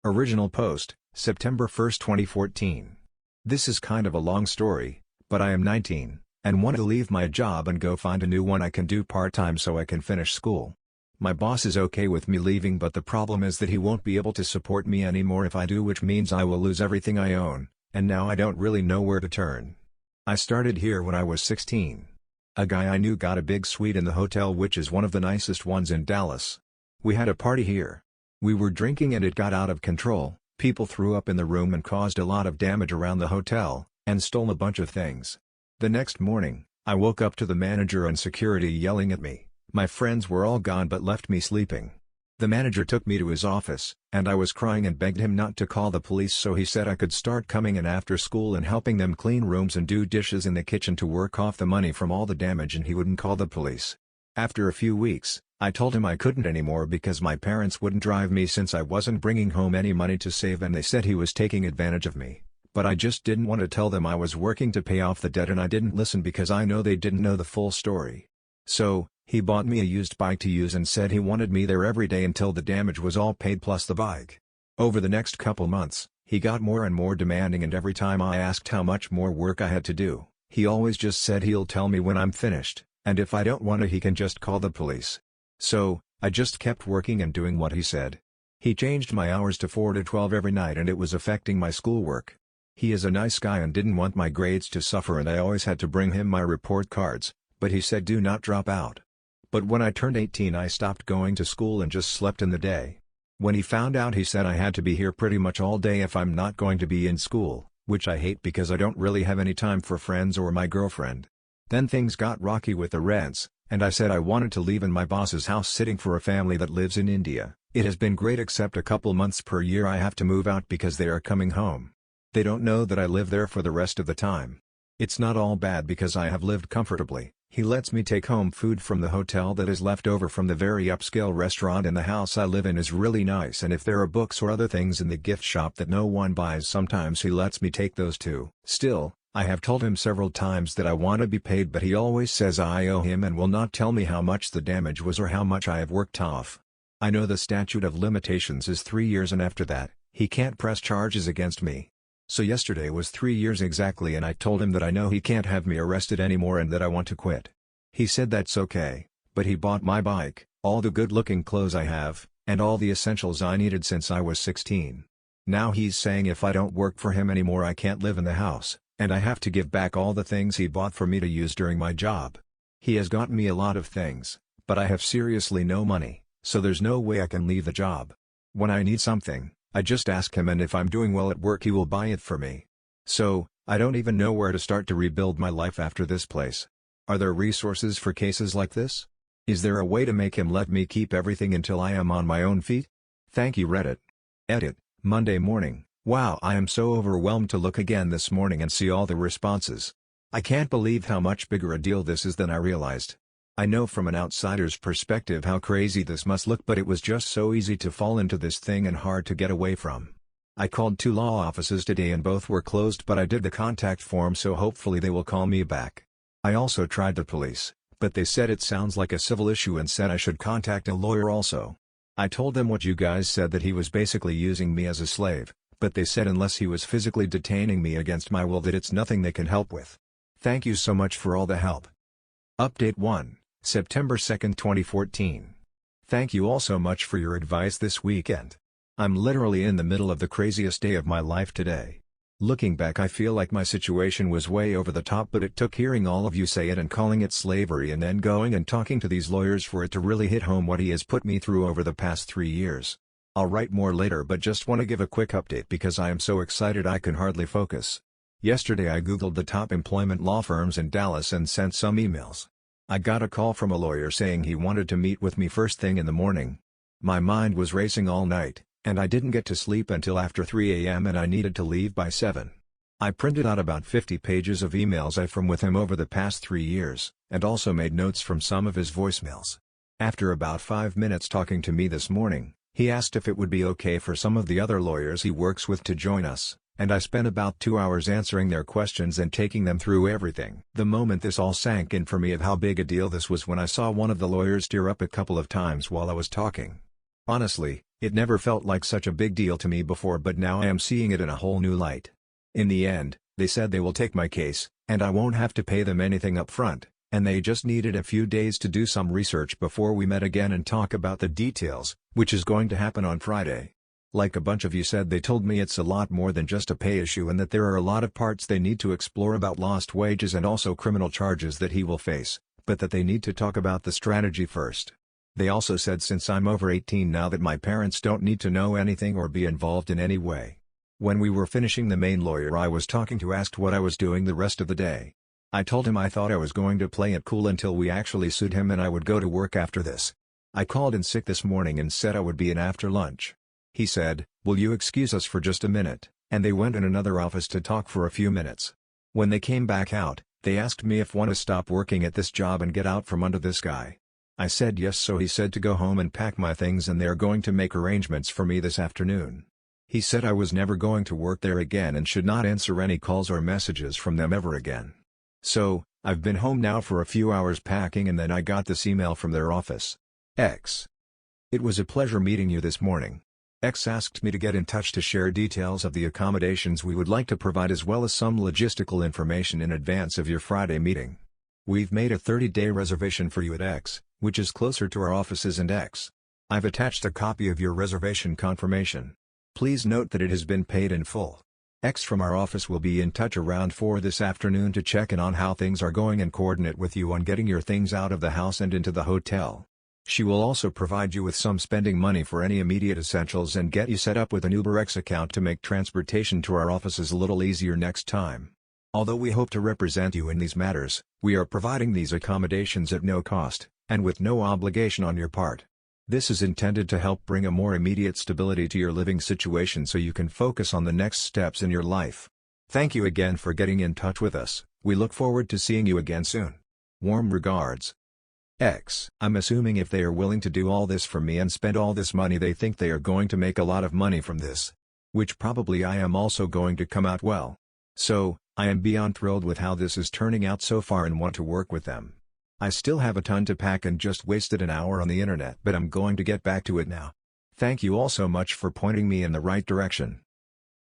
Original post, September 1, 2014. This is kind of a long story, but I am 19, and want to leave my job and go find a new one I can do part-time so I can finish school. My boss is okay with me leaving, but the problem is that he won't be able to support me anymore if I do, which means I will lose everything I own, and now I don't really know where to turn. I started here when I was 16. A guy I knew got a big suite in the hotel, which is one of the nicest ones in Dallas. We had a party here. We were drinking and it got out of control. People threw up in the room and caused a lot of damage around the hotel, and stole a bunch of things. The next morning, I woke up to the manager and security yelling at me. My friends were all gone but left me sleeping. The manager took me to his office, and I was crying and begged him not to call the police, so he said I could start coming in after school and helping them clean rooms and do dishes in the kitchen to work off the money from all the damage, and he wouldn't call the police. After a few weeks, I told him I couldn't anymore because my parents wouldn't drive me since I wasn't bringing home any money to save, and they said he was taking advantage of me. But I just didn't want to tell them I was working to pay off the debt, and I didn't listen because I know they didn't know the full story. So, he bought me a used bike to use and said he wanted me there every day until the damage was all paid plus the bike. Over the next couple months, he got more and more demanding, and every time I asked how much more work I had to do, he always just said he'll tell me when I'm finished, and if I don't want to he can just call the police. So, I just kept working and doing what he said. He changed my hours to 4 to 12 every night, and it was affecting my schoolwork. He is a nice guy and didn't want my grades to suffer, and I always had to bring him my report cards, but he said do not drop out. But when I turned 18 I stopped going to school and just slept in the day. When he found out, he said I had to be here pretty much all day if I'm not going to be in school, which I hate because I don't really have any time for friends or my girlfriend. Then things got rocky with the rents, and I said I wanted to leave, in my boss's house sitting for a family that lives in India. It has been great except a couple months per year I have to move out because they are coming home. They don't know that I live there for the rest of the time. It's not all bad because I have lived comfortably. He lets me take home food from the hotel that is left over from the very upscale restaurant, and the house I live in is really nice, and if there are books or other things in the gift shop that no one buys, sometimes he lets me take those too. Still, I have told him several times that I want to be paid, but he always says I owe him and will not tell me how much the damage was or how much I have worked off. I know the statute of limitations is 3 years, and after that, he can't press charges against me. So yesterday was 3 years exactly, and I told him that I know he can't have me arrested anymore and that I want to quit. He said that's okay, but he bought my bike, all the good-looking clothes I have, and all the essentials I needed since I was 16. Now he's saying if I don't work for him anymore I can't live in the house, and I have to give back all the things he bought for me to use during my job. He has gotten me a lot of things, but I have seriously no money, so there's no way I can leave the job. When I need something, I just ask him, and if I'm doing well at work he will buy it for me. So, I don't even know where to start to rebuild my life after this place. Are there resources for cases like this? Is there a way to make him let me keep everything until I am on my own feet? Thank you, Reddit. Edit, Monday morning. Wow, I am so overwhelmed to look again this morning and see all the responses. I can't believe how much bigger a deal this is than I realized. I know from an outsider's perspective how crazy this must look, but it was just so easy to fall into this thing and hard to get away from. I called 2 law offices today and both were closed, but I did the contact form, so hopefully they will call me back. I also tried the police, but they said it sounds like a civil issue and said I should contact a lawyer also. I told them what you guys said, that he was basically using me as a slave, but they said unless he was physically detaining me against my will that it's nothing they can help with. Thank you so much for all the help. Update 1. September 2, 2014. Thank you all so much for your advice this weekend. I'm literally in the middle of the craziest day of my life today. Looking back I feel like my situation was way over the top, but it took hearing all of you say it and calling it slavery and then going and talking to these lawyers for it to really hit home what he has put me through over the past 3 years. I'll write more later, but just want to give a quick update because I am so excited I can hardly focus. Yesterday I googled the top employment law firms in Dallas and sent some emails. I got a call from a lawyer saying he wanted to meet with me first thing in the morning. My mind was racing all night, and I didn't get to sleep until after 3 a.m. and I needed to leave by 7. I printed out about 50 pages of emails I've from with him over the past 3 years, and also made notes from some of his voicemails. After about 5 minutes talking to me this morning, he asked if it would be okay for some of the other lawyers he works with to join us, and I spent about 2 hours answering their questions and taking them through everything. The moment this all sank in for me of how big a deal this was when I saw one of the lawyers tear up a couple of times while I was talking. Honestly, it never felt like such a big deal to me before, but now I am seeing it in a whole new light. In the end, they said they will take my case, and I won't have to pay them anything up front, and they just needed a few days to do some research before we met again and talk about the details, which is going to happen on Friday. Like a bunch of you said, they told me it's a lot more than just a pay issue and that there are a lot of parts they need to explore about lost wages and also criminal charges that he will face, but that they need to talk about the strategy first. They also said since I'm over 18 now that my parents don't need to know anything or be involved in any way. When we were finishing, the main lawyer I was talking to asked what I was doing the rest of the day. I told him I thought I was going to play it cool until we actually sued him and I would go to work after this. I called in sick this morning and said I would be in after lunch. He said, "Will you excuse us for just a minute?" And they went in another office to talk for a few minutes. When they came back out, they asked me if I want to stop working at this job and get out from under this guy. I said yes, so he said to go home and pack my things and they're going to make arrangements for me this afternoon. He said I was never going to work there again and should not answer any calls or messages from them ever again. So, I've been home now for a few hours packing and then I got this email from their office. X. It was a pleasure meeting you this morning. X asked me to get in touch to share details of the accommodations we would like to provide as well as some logistical information in advance of your Friday meeting. We've made a 30-day reservation for you at X, which is closer to our offices and X. I've attached a copy of your reservation confirmation. Please note that it has been paid in full. X from our office will be in touch around 4 this afternoon to check in on how things are going and coordinate with you on getting your things out of the house and into the hotel. She will also provide you with some spending money for any immediate essentials and get you set up with an UberX account to make transportation to our offices a little easier next time. Although we hope to represent you in these matters, we are providing these accommodations at no cost, and with no obligation on your part. This is intended to help bring a more immediate stability to your living situation so you can focus on the next steps in your life. Thank you again for getting in touch with us. We look forward to seeing you again soon. Warm regards. X. I'm assuming if they are willing to do all this for me and spend all this money, they think they are going to make a lot of money from this. Which probably I am also going to come out well. So, I am beyond thrilled with how this is turning out so far and want to work with them. I still have a ton to pack and just wasted an hour on the internet, but I'm going to get back to it now. Thank you all so much for pointing me in the right direction.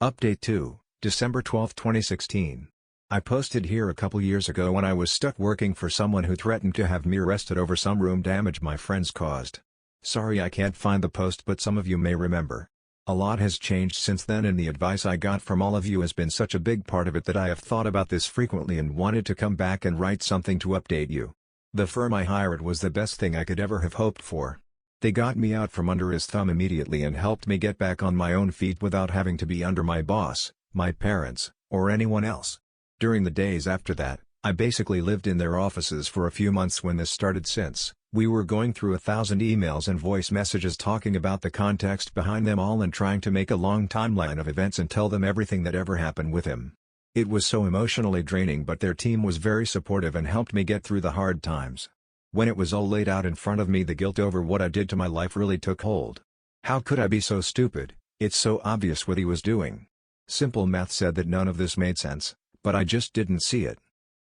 Update 2, December 12, 2016. I posted here a couple years ago when I was stuck working for someone who threatened to have me arrested over some room damage my friends caused. Sorry I can't find the post, but some of you may remember. A lot has changed since then and the advice I got from all of you has been such a big part of it that I have thought about this frequently and wanted to come back and write something to update you. The firm I hired was the best thing I could ever have hoped for. They got me out from under his thumb immediately and helped me get back on my own feet without having to be under my boss, my parents, or anyone else. During the days after that, I basically lived in their offices for a few months when this started, since we were going through 1,000 emails and voice messages talking about the context behind them all and trying to make a long timeline of events and tell them everything that ever happened with him. It was so emotionally draining, but their team was very supportive and helped me get through the hard times. When it was all laid out in front of me, the guilt over what I did to my life really took hold. How could I be so stupid? It's so obvious what he was doing. Simple math said that none of this made sense, but I just didn't see it.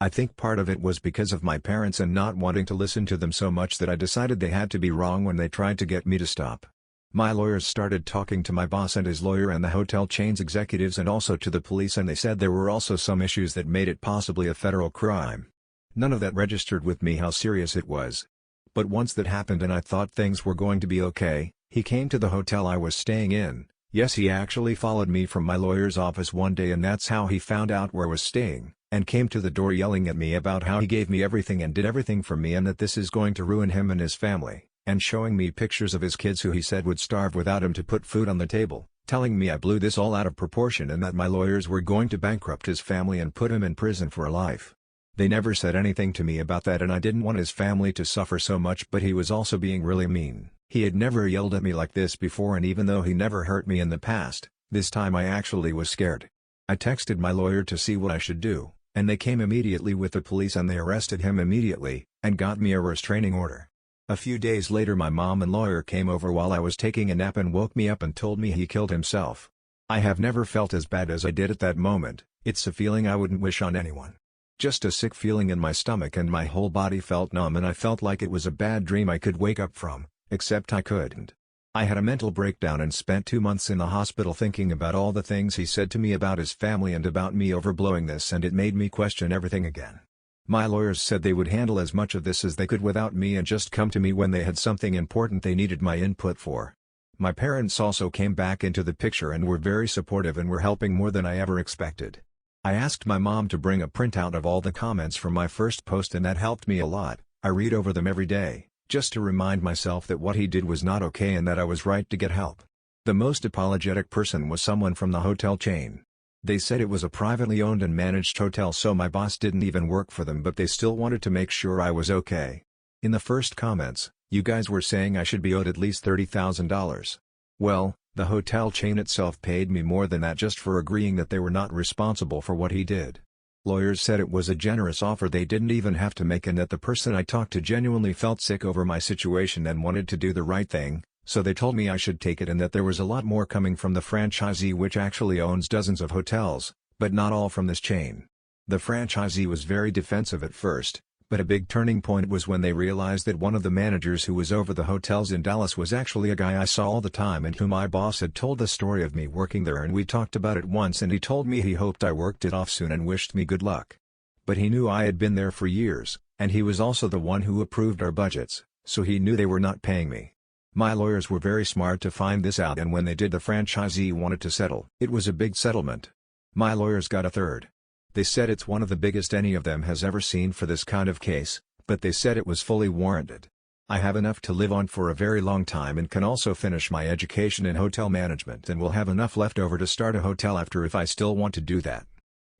I think part of it was because of my parents and not wanting to listen to them so much that I decided they had to be wrong when they tried to get me to stop. My lawyers started talking to my boss and his lawyer and the hotel chain's executives and also to the police, and they said there were also some issues that made it possibly a federal crime. None of that registered with me how serious it was. But once that happened and I thought things were going to be okay, he came to the hotel I was staying in. Yes, he actually followed me from my lawyer's office one day, and that's how he found out where I was staying, and came to the door yelling at me about how he gave me everything and did everything for me and that this is going to ruin him and his family, and showing me pictures of his kids who he said would starve without him to put food on the table, telling me I blew this all out of proportion and that my lawyers were going to bankrupt his family and put him in prison for life. They never said anything to me about that and I didn't want his family to suffer so much, but he was also being really mean. He had never yelled at me like this before, and even though he never hurt me in the past, this time I actually was scared. I texted my lawyer to see what I should do, and they came immediately with the police and they arrested him immediately, and got me a restraining order. A few days later my mom and lawyer came over while I was taking a nap and woke me up and told me he killed himself. I have never felt as bad as I did at that moment. It's a feeling I wouldn't wish on anyone. Just a sick feeling in my stomach and my whole body felt numb and I felt like it was a bad dream I could wake up from, except I couldn't. I had a mental breakdown and spent 2 months in the hospital thinking about all the things he said to me about his family and about me overblowing this, and it made me question everything again. My lawyers said they would handle as much of this as they could without me and just come to me when they had something important they needed my input for. My parents also came back into the picture and were very supportive and were helping more than I ever expected. I asked my mom to bring a printout of all the comments from my first post, and that helped me a lot. I read over them every day, just to remind myself that what he did was not okay and that I was right to get help. The most apologetic person was someone from the hotel chain. They said it was a privately owned and managed hotel, so my boss didn't even work for them, but they still wanted to make sure I was okay. In the first comments, you guys were saying I should be owed at least $30,000. Well, the hotel chain itself paid me more than that just for agreeing that they were not responsible for what he did. Lawyers said it was a generous offer they didn't even have to make, and that the person I talked to genuinely felt sick over my situation and wanted to do the right thing, so they told me I should take it and that there was a lot more coming from the franchisee, which actually owns dozens of hotels, but not all from this chain. The franchisee was very defensive at first, but a big turning point was when they realized that one of the managers who was over the hotels in Dallas was actually a guy I saw all the time and who my boss had told the story of me working there, and we talked about it once and he told me he hoped I worked it off soon and wished me good luck. But he knew I had been there for years, and he was also the one who approved our budgets, so he knew they were not paying me. My lawyers were very smart to find this out, and when they did, the franchisee wanted to settle. It was a big settlement. My lawyers got a third. They said it's one of the biggest any of them has ever seen for this kind of case, but they said it was fully warranted. I have enough to live on for a very long time and can also finish my education in hotel management, and will have enough left over to start a hotel after if I still want to do that.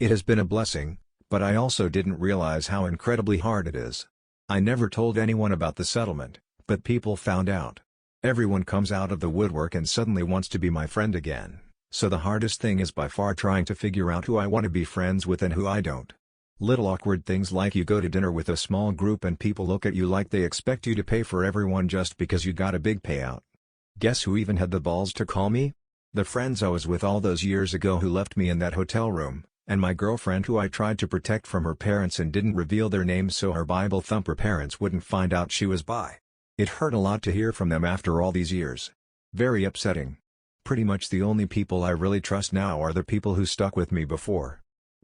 It has been a blessing, but I also didn't realize how incredibly hard it is. I never told anyone about the settlement, but people found out. Everyone comes out of the woodwork and suddenly wants to be my friend again, so the hardest thing is by far trying to figure out who I want to be friends with and who I don't. Little awkward things like you go to dinner with a small group and people look at you like they expect you to pay for everyone just because you got a big payout. Guess who even had the balls to call me? The friends I was with all those years ago who left me in that hotel room, and my girlfriend who I tried to protect from her parents and didn't reveal their names so her Bible thumper parents wouldn't find out she was bi. It hurt a lot to hear from them after all these years. Very upsetting. Pretty much the only people I really trust now are the people who stuck with me before.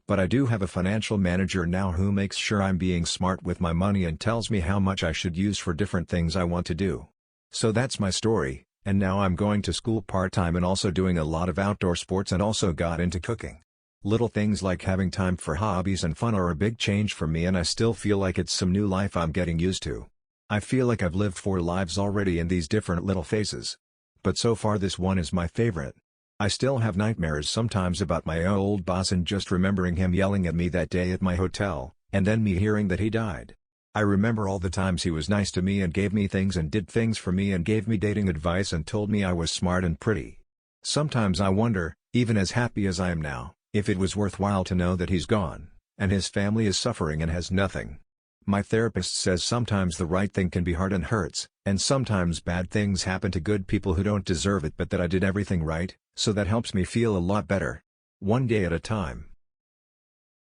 But I do have a financial manager now who makes sure I'm being smart with my money and tells me how much I should use for different things I want to do. So that's my story, and now I'm going to school part-time and also doing a lot of outdoor sports and also got into cooking. Little things like having time for hobbies and fun are a big change for me, and I still feel like it's some new life I'm getting used to. I feel like I've lived 4 lives already in these different little phases. But so far this one is my favorite. I still have nightmares sometimes about my old boss and just remembering him yelling at me that day at my hotel, and then me hearing that he died. I remember all the times he was nice to me and gave me things and did things for me and gave me dating advice and told me I was smart and pretty. Sometimes I wonder, even as happy as I am now, if it was worthwhile to know that he's gone, and his family is suffering and has nothing. My therapist says sometimes the right thing can be hard and hurts, and sometimes bad things happen to good people who don't deserve it, but that I did everything right, so that helps me feel a lot better. One day at a time.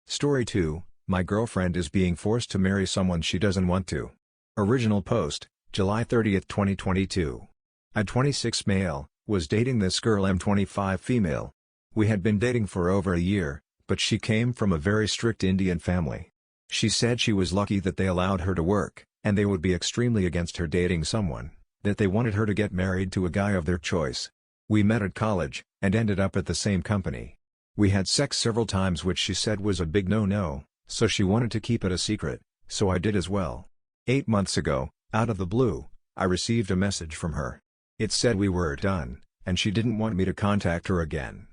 Story 2, my girlfriend is being forced to marry someone she doesn't want to. Original post, July 30, 2022. I'm 26 male, was dating this girl. I'm 25 female. We had been dating for over a year, but she came from a very strict Indian family. She said she was lucky that they allowed her to work, and they would be extremely against her dating someone, that they wanted her to get married to a guy of their choice. We met at college, and ended up at the same company. We had sex several times, which she said was a big no-no, so she wanted to keep it a secret, so I did as well. 8 months ago, out of the blue, I received a message from her. It said we were done, and she didn't want me to contact her again.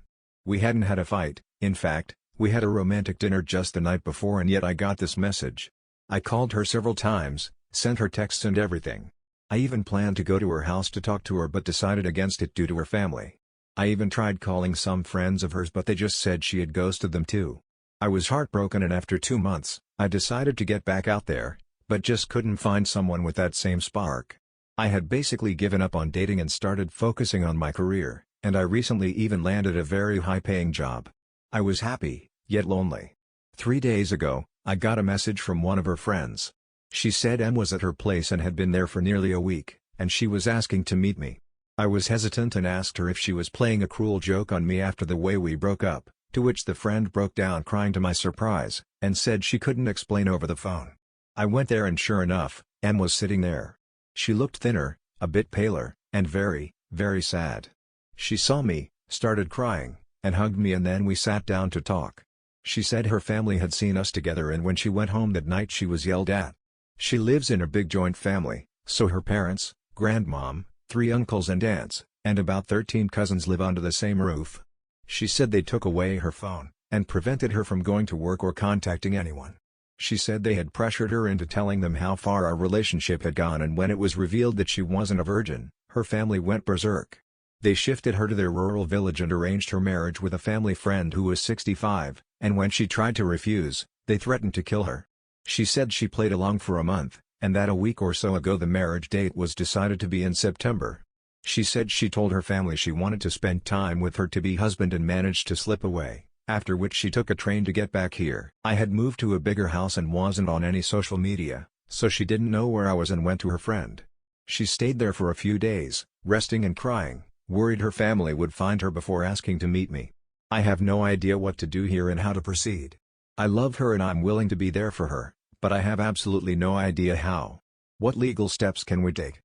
We hadn't had a fight, in fact, we had a romantic dinner just the night before, and yet I got this message. I called her several times, sent her texts and everything. I even planned to go to her house to talk to her but decided against it due to her family. I even tried calling some friends of hers, but they just said she had ghosted them too. I was heartbroken, and after 2 months, I decided to get back out there, but just couldn't find someone with that same spark. I had basically given up on dating and started focusing on my career, and I recently even landed a very high-paying job. I was happy, yet lonely. 3 days ago, I got a message from one of her friends. She said Em was at her place and had been there for nearly a week, and she was asking to meet me. I was hesitant and asked her if she was playing a cruel joke on me after the way we broke up, to which the friend broke down crying to my surprise, and said she couldn't explain over the phone. I went there and sure enough, Em was sitting there. She looked thinner, a bit paler, and very, very sad. She saw me, started crying, and hugged me, and then we sat down to talk. She said her family had seen us together, and when she went home that night she was yelled at. She lives in a big joint family, so her parents, grandmom, 3 uncles and aunts, and about 13 cousins live under the same roof. She said they took away her phone, and prevented her from going to work or contacting anyone. She said they had pressured her into telling them how far our relationship had gone, and when it was revealed that she wasn't a virgin, her family went berserk. They shifted her to their rural village and arranged her marriage with a family friend who was 65, and when she tried to refuse, they threatened to kill her. She said she played along for a month, and that a week or so ago the marriage date was decided to be in September. She said she told her family she wanted to spend time with her to-be husband and managed to slip away, after which she took a train to get back here. I had moved to a bigger house and wasn't on any social media, so she didn't know where I was and went to her friend. She stayed there for a few days, resting and crying, worried her family would find her before asking to meet me. I have no idea what to do here and how to proceed. I love her and I'm willing to be there for her, but I have absolutely no idea how. What legal steps can we take?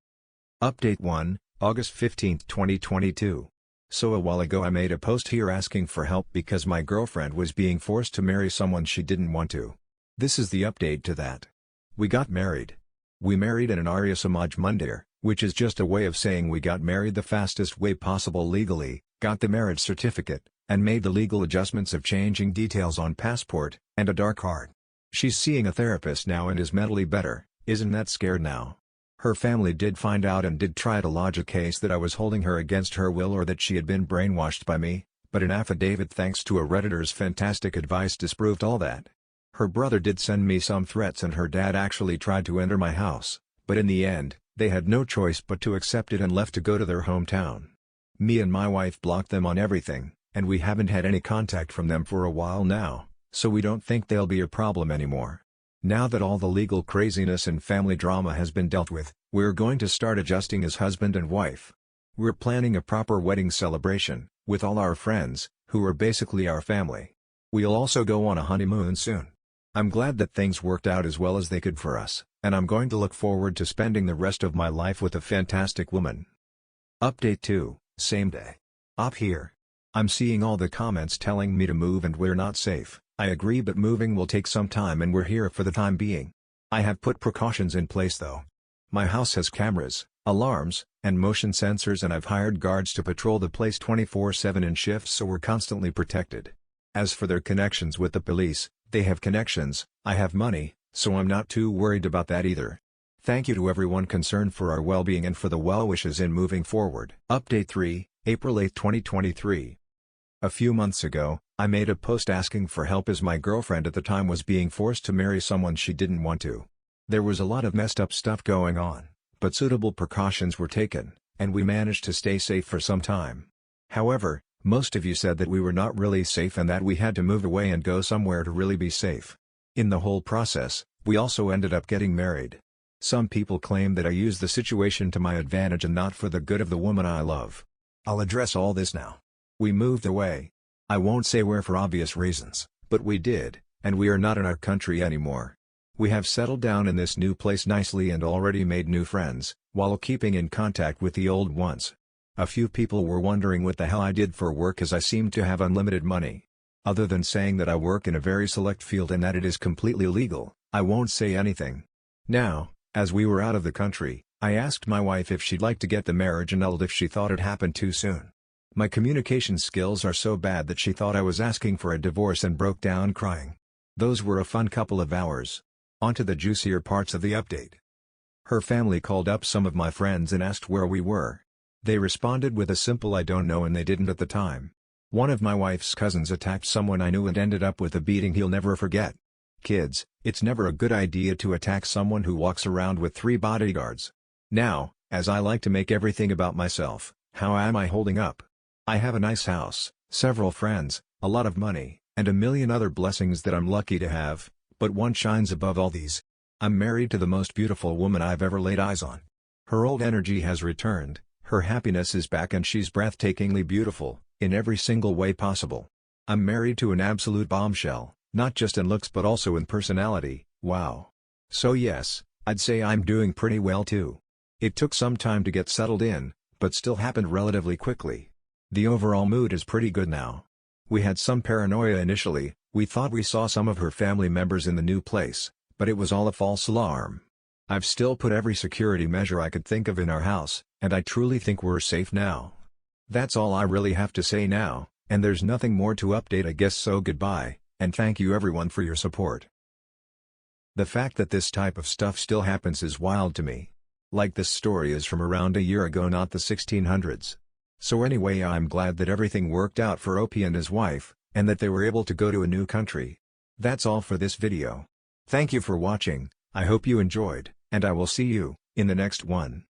Update 1, August 15, 2022. So a while ago I made a post here asking for help because my girlfriend was being forced to marry someone she didn't want to. This is the update to that. We got married. We married in an Arya Samaj Mandir, which is just a way of saying we got married the fastest way possible legally, got the marriage certificate, and made the legal adjustments of changing details on passport, and a dark card. She's seeing a therapist now and is mentally better, isn't that scared now? Her family did find out and did try to lodge a case that I was holding her against her will or that she had been brainwashed by me, but an affidavit thanks to a Redditor's fantastic advice disproved all that. Her brother did send me some threats and her dad actually tried to enter my house, but in the end, they had no choice but to accept it and left to go to their hometown. Me and my wife blocked them on everything, and we haven't had any contact from them for a while now, so we don't think they'll be a problem anymore. Now that all the legal craziness and family drama has been dealt with, we're going to start adjusting as husband and wife. We're planning a proper wedding celebration, with all our friends, who are basically our family. We'll also go on a honeymoon soon. I'm glad that things worked out as well as they could for us, and I'm going to look forward to spending the rest of my life with a fantastic woman. Update 2, same day. Up here. I'm seeing all the comments telling me to move and we're not safe. I agree, but moving will take some time and we're here for the time being. I have put precautions in place though. My house has cameras, alarms, and motion sensors, and I've hired guards to patrol the place 24/7 in shifts, so we're constantly protected. As for their connections with the police, they have connections, I have money, so I'm not too worried about that either. Thank you to everyone concerned for our well-being and for the well wishes in moving forward. Update 3, April 8, 2023. A few months ago, I made a post asking for help as my girlfriend at the time was being forced to marry someone she didn't want to. There was a lot of messed up stuff going on, but suitable precautions were taken, and we managed to stay safe for some time. However, most of you said that we were not really safe and that we had to move away and go somewhere to really be safe. In the whole process, we also ended up getting married. Some people claim that I used the situation to my advantage and not for the good of the woman I love. I'll address all this now. We moved away. I won't say where for obvious reasons, but we did, and we are not in our country anymore. We have settled down in this new place nicely and already made new friends, while keeping in contact with the old ones. A few people were wondering what the hell I did for work, as I seemed to have unlimited money. Other than saying that I work in a very select field and that it is completely legal, I won't say anything. Now, as we were out of the country, I asked my wife if she'd like to get the marriage annulled if she thought it happened too soon. My communication skills are so bad that she thought I was asking for a divorce and broke down crying. Those were a fun couple of hours. On to the juicier parts of the update. Her family called up some of my friends and asked where we were. They responded with a simple "I don't know," and they didn't at the time. One of my wife's cousins attacked someone I knew and ended up with a beating he'll never forget. Kids, it's never a good idea to attack someone who walks around with 3 bodyguards. Now, as I like to make everything about myself, how am I holding up? I have a nice house, several friends, a lot of money, and a million other blessings that I'm lucky to have, but one shines above all these. I'm married to the most beautiful woman I've ever laid eyes on. Her old energy has returned, Her happiness is back and she's breathtakingly beautiful, in every single way possible. I'm married to an absolute bombshell, not just in looks but also in personality, wow. So yes, I'd say I'm doing pretty well too. It took some time to get settled in, but still happened relatively quickly. The overall mood is pretty good now. We had some paranoia initially, we thought we saw some of her family members in the new place, but it was all a false alarm. I've still put every security measure I could think of in our house, and I truly think we're safe now. That's all I really have to say now, and there's nothing more to update I guess, so goodbye, and thank you everyone for your support. The fact that this type of stuff still happens is wild to me. Like, this story is from around a year ago, not the 1600s. So anyway, I'm glad that everything worked out for Opie and his wife, and that they were able to go to a new country. That's all for this video. Thank you for watching, I hope you enjoyed, and I will see you in the next one.